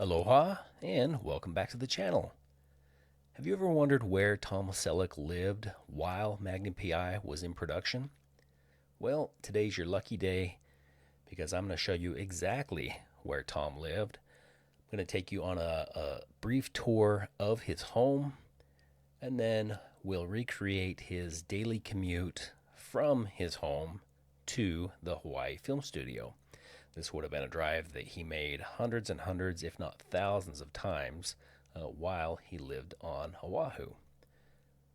Aloha and welcome back to the channel. Have you ever wondered where Tom Selleck lived while Magnum PI was in production? Well, today's your lucky day because I'm going to show you exactly where Tom lived. I'm going to take you on a brief tour of his home and then we'll recreate his daily commute from his home to the Hawaii Film Studio. This would have been a drive that he made hundreds and hundreds, if not thousands of times while he lived on Oahu.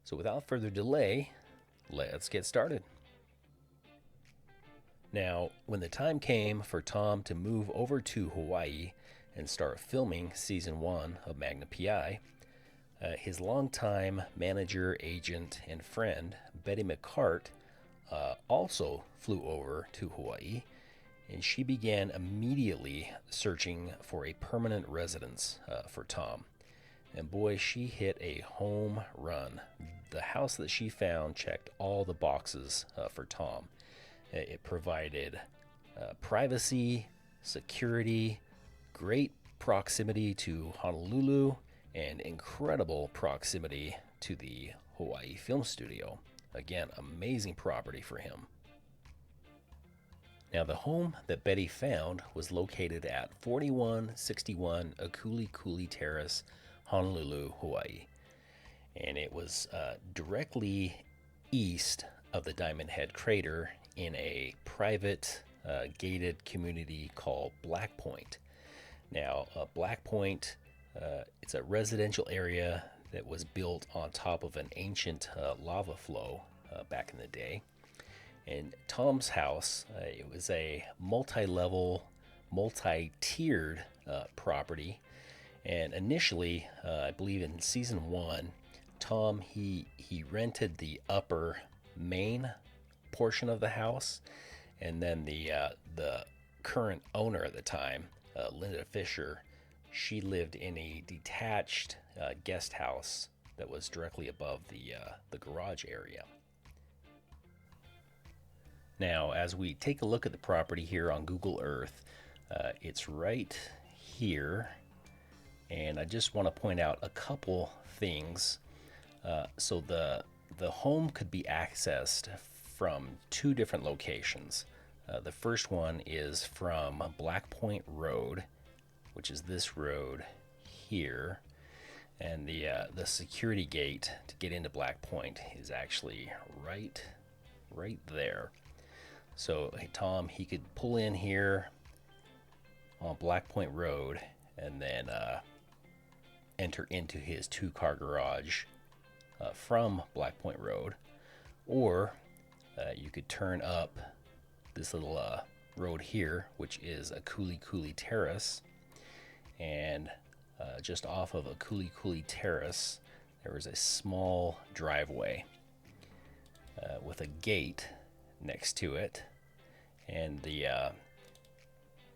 So without further delay, let's get started. Now, when the time came for Tom to move over to Hawaii and start filming season 1 of Magnum PI, his longtime manager, agent, and friend, Betty McCart, also flew over to Hawaii, and she began immediately searching for a permanent residence for Tom. And boy, she hit a home run. The house that she found checked all the boxes for Tom. It provided privacy, security, great proximity to Honolulu, and incredible proximity to the Hawaii Film Studio. Again, amazing property for him. Now, the home that Betty found was located at 4161 Akuli Terrace, Honolulu, Hawaii. And it was directly east of the Diamond Head crater in a private gated community called Black Point. Now, Black Point, it's a residential area that was built on top of an ancient lava flow back in the day. And Tom's house, it was a multi-level, multi-tiered property. And initially, I believe in season 1, Tom he rented the upper main portion of the house, and then the current owner at the time, Linda Fisher, she lived in a detached guest house that was directly above the garage area. Now, as we take a look at the property here on Google Earth, it's right here, and I just want to point out a couple things. So the home could be accessed from two different locations. The first one is from Black Point Road, which is this road here, and the security gate to get into Black Point is actually right there. So hey, Tom, he could pull in here on Black Point Road and then enter into his two-car garage from Black Point Road, or you could turn up this little road here, which is Akuli Terrace, and just off of Akuli Terrace, there is a small driveway with a gate next to it, and the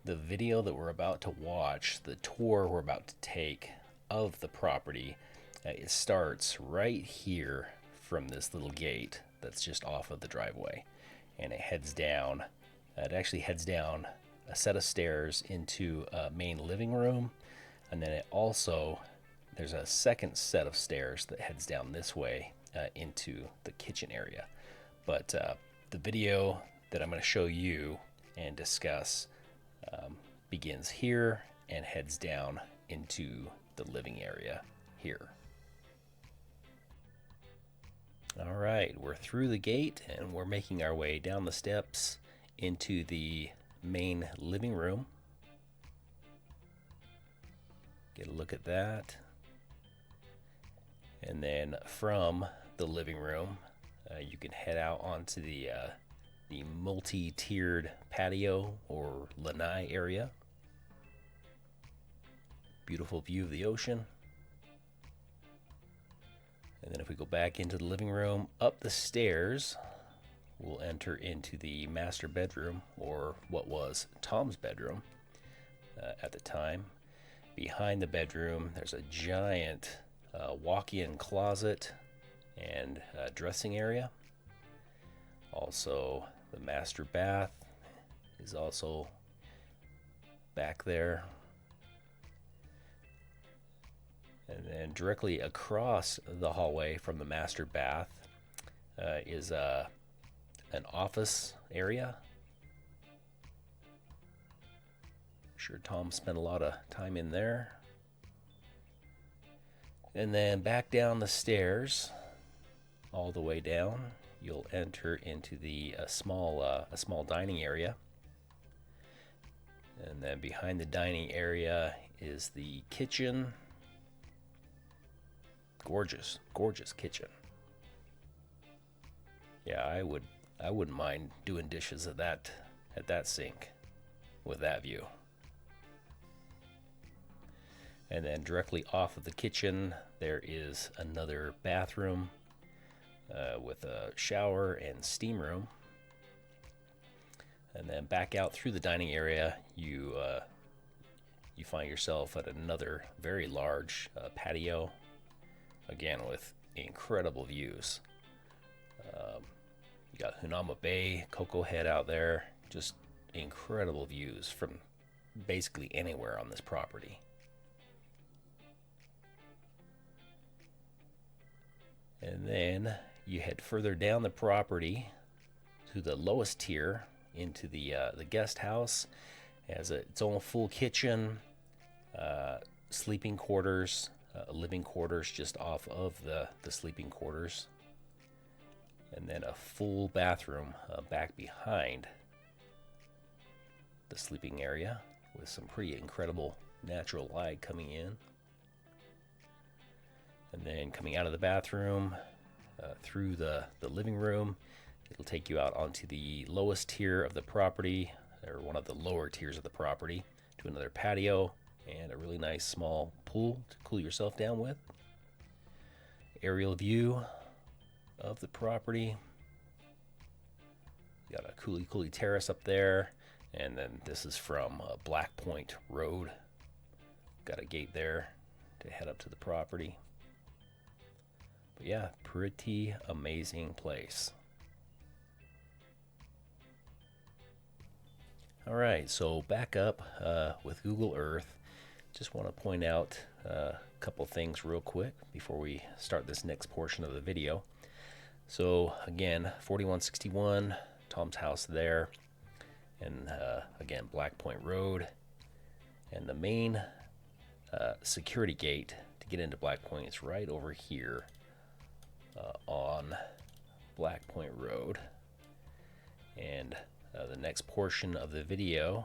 video that we're about to watch, the tour we're about to take of the property, it starts right here from this little gate that's just off of the driveway, and it heads down. It actually heads down a set of stairs into a main living room, and then it also, there's a second set of stairs that heads down this way into the kitchen area. But the video that I'm going to show you and discuss begins here and heads down into the living area here. All right, we're through the gate and we're making our way down the steps into the main living room. Get a look at that. And then from the living room, you can head out onto the multi-tiered patio or lanai area. Beautiful view of the ocean. And then if we go back into the living room, up the stairs, we'll enter into the master bedroom, or what was Tom's bedroom at the time. Behind the bedroom, there's a giant walk-in closet and dressing area. Also, the master bath is also back there. And then directly across the hallway from the master bath is an office area. I'm sure Tom spent a lot of time in there. And then back down the stairs, all the way down, you'll enter into the small dining area. And then behind the dining area is the kitchen. Gorgeous, gorgeous kitchen. Yeah, I wouldn't mind doing dishes at that sink with that view. And then directly off of the kitchen, there is another bathroom with a shower and steam room. And then back out through the dining area, you find yourself at another very large patio, again with incredible views. You got Hanauma Bay, Coco Head out there, just incredible views from basically anywhere on this property. And then you head further down the property to the lowest tier into the guest house. It has its own full kitchen, sleeping quarters, living quarters just off of the sleeping quarters, and then a full bathroom back behind the sleeping area with some pretty incredible natural light coming in. And then coming out of the bathroom through the living room, it'll take you out onto the lowest tier of the property, or one of the lower tiers of the property, to another patio and a really nice small pool to cool yourself down with. Aerial view of the property. You got a Coulee Terrace up there, and then this is from Black Point Road. Got a gate there to head up to the property. But yeah, pretty amazing place. All right, so back up with Google Earth. Just want to point out a couple things real quick before we start this next portion of the video. So again, 4161, Tom's house there, and again, Black Point Road, and the main security gate to get into Black Point is right over here on Black Point Road. And the next portion of the video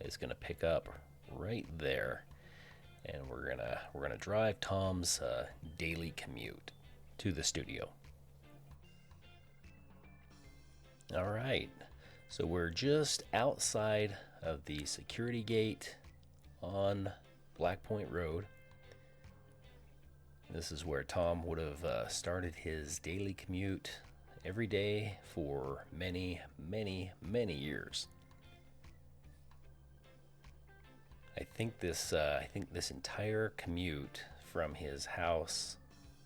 is going to pick up right there, and we're gonna drive Tom's daily commute to the studio. All right, so we're just outside of the security gate on Black Point Road. This is where Tom would have started his daily commute every day for many, many, many years. I think this entire commute from his house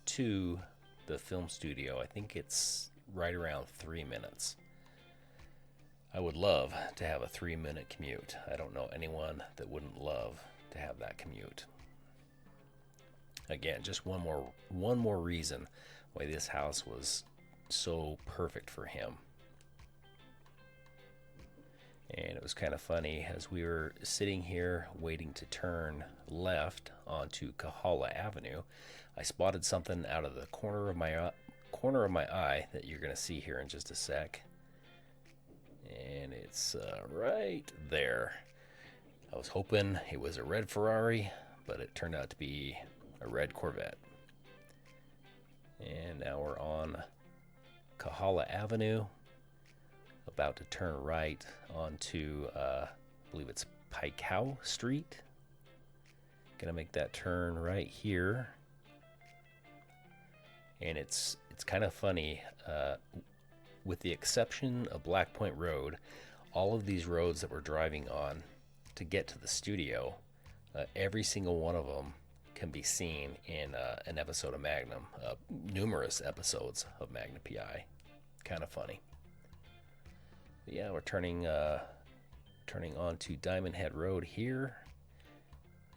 to the film studio, I think it's right around 3 minutes. I would love to have a 3-minute commute. I don't know anyone that wouldn't love to have that commute. Again, just one more reason why this house was so perfect for him. And it was kind of funny, as we were sitting here waiting to turn left onto Kahala Avenue, I spotted something out of the corner of my eye that you're going to see here in just a sec. And it's right there. I was hoping it was a red Ferrari, but it turned out to be a red Corvette. And now we're on Kahala Avenue, about to turn right onto, I believe it's Paikau Street. Gonna make that turn right here. And it's kind of funny, with the exception of Black Point Road, all of these roads that we're driving on to get to the studio, every single one of them can be seen in an episode of Magnum, numerous episodes of Magnum PI. Kind of funny. But yeah, we're turning onto Diamond Head Road here.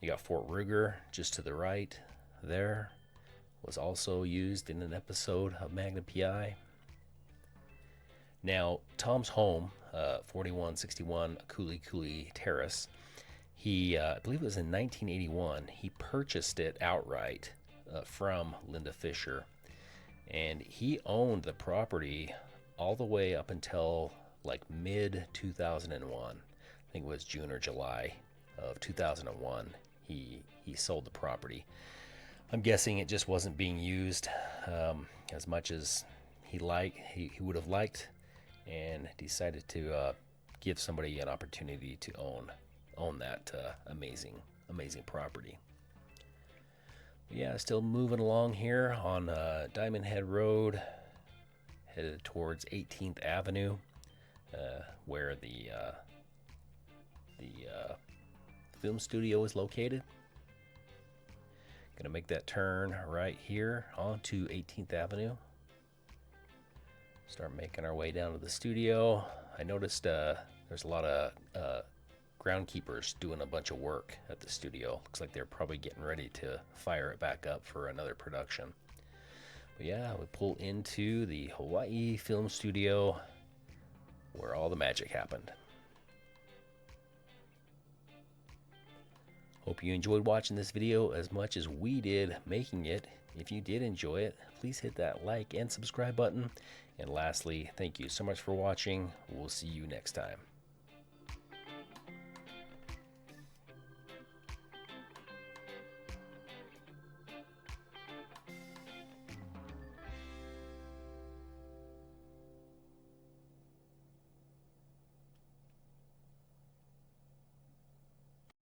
You got Fort Ruger just to the right, there was also used in an episode of Magnum PI. Now, Tom's home, 4161 Cooley Cooley Terrace, I believe it was in 1981, he purchased it outright from Linda Fisher. And he owned the property all the way up until like mid 2001. I think it was June or July of 2001. He sold the property. I'm guessing it just wasn't being used as much as he would have liked, and decided to give somebody an opportunity to own that amazing property. But yeah, still moving along here on Diamond Head Road, headed towards 18th Avenue, where the film studio is located. Gonna make that turn right here onto 18th Avenue. Start making our way down to the studio. I noticed there's a lot of groundkeepers doing a bunch of work at the studio. Looks like they're probably getting ready to fire it back up for another production. But yeah, we pull into the Hawaii Film Studio where all the magic happened. Hope you enjoyed watching this video as much as we did making it. If you did enjoy it, please hit that like and subscribe button. And lastly, thank you so much for watching. We'll see you next time.